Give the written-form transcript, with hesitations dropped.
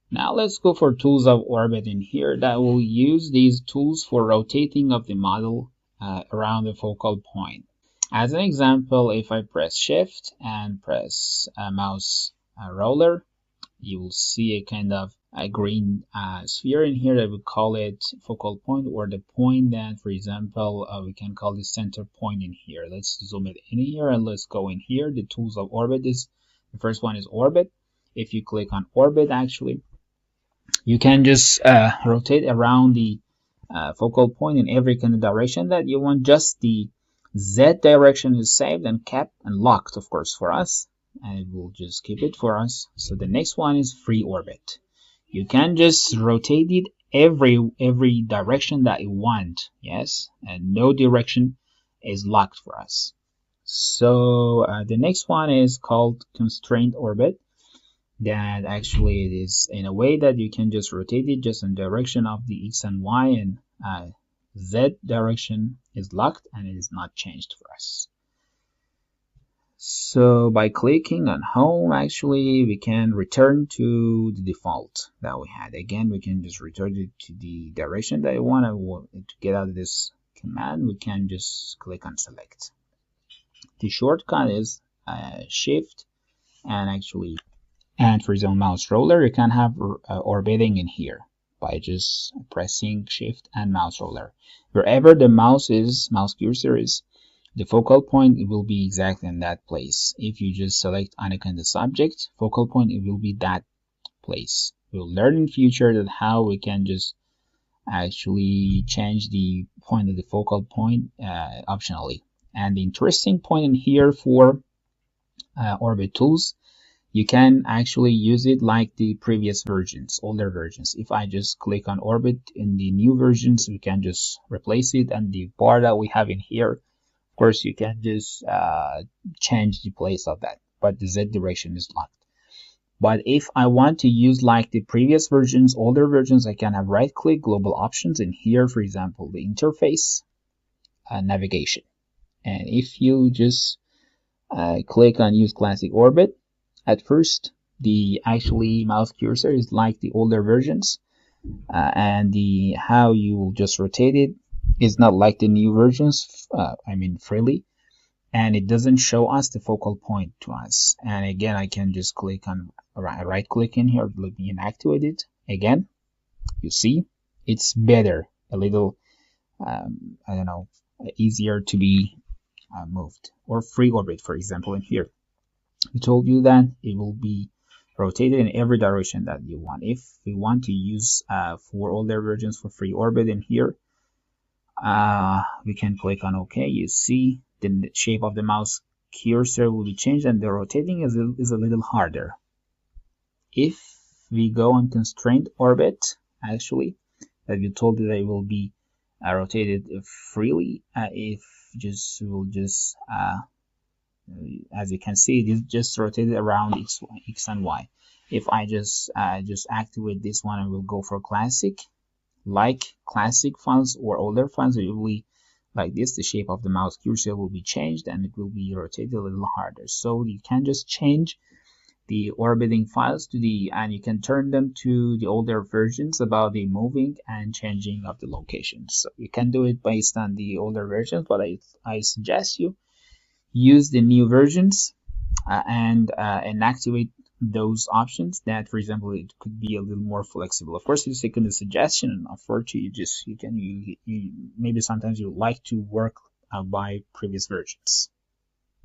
Now let's go for tools of orbit in here that will use these tools for rotating of the model around the focal point. As an example, if I press shift and press mouse roller, you will see a kind of a green sphere in here that we call it focal point, or the point that, for example, we can call the center point in here. Let's zoom it in here and let's go in here. The tools of orbit is, the first one is orbit. If you click on orbit, actually, you can just rotate around the focal point in every kind of direction that you want. Just the Z direction is saved and kept and locked, of course, for us, and it will just keep it for us. So the next one is free orbit. You can just rotate it every direction that you want, yes, and no direction is locked for us. So the next one is called constraint orbit, that actually it is in a way that you can just rotate it just in direction of the X and Y, and Z direction is locked and it is not changed for us. So by clicking on home, actually we can return to the default that we had. Again, we can just return it to the direction that you want. To get out of this command, we can just click on select. The shortcut is shift and actually, and for example mouse roller, you can have orbiting in here by just pressing shift and mouse roller. Wherever the mouse cursor is, the focal point, it will be exactly in that place. If you just select any kind of subject, focal point, it will be that place. We'll learn in future that how we can just actually change the point of the focal point optionally. And the interesting point in here for orbit tools, you can actually use it like the previous versions, older versions. If I just click on orbit in the new versions, we can just replace it, and the bar that we have in here, of course, you can just change the place of that, but the Z direction is locked. But if I want to use like the previous versions, older versions, I can have right click, global options in here, for example, the interface, navigation. And if you just click on use classic orbit, at first the actually mouse cursor is like the older versions, and the how you will just rotate it is not like the new versions, freely, and it doesn't show us the focal point to us. And again, I can just click on right click in here, let me inactivate it. Again, you see it's better, a little I don't know, easier to be moved. Or free orbit, for example, in here, we told you that it will be rotated in every direction that you want. If we want to use for older versions for free orbit in here, we can click on OK. You see the shape of the mouse cursor will be changed, and the rotating is a little harder. If we go on constraint orbit, actually, that we told you that it will be rotated freely. If we'll just as you can see, it is just rotated around X and Y. If I just activate this one, and we'll go for classic, like classic files or older files, it will be like this. The shape of the mouse cursor will be changed, and it will be rotated a little harder. So you can just change the orbiting files to and you can turn them to the older versions about the moving and changing of the locations. So you can do it based on the older versions, but I suggest you use the new versions and activate those options that, for example, it could be a little more flexible. Of course, it's taken a suggestion and offer to you. Maybe sometimes you like to work by previous versions.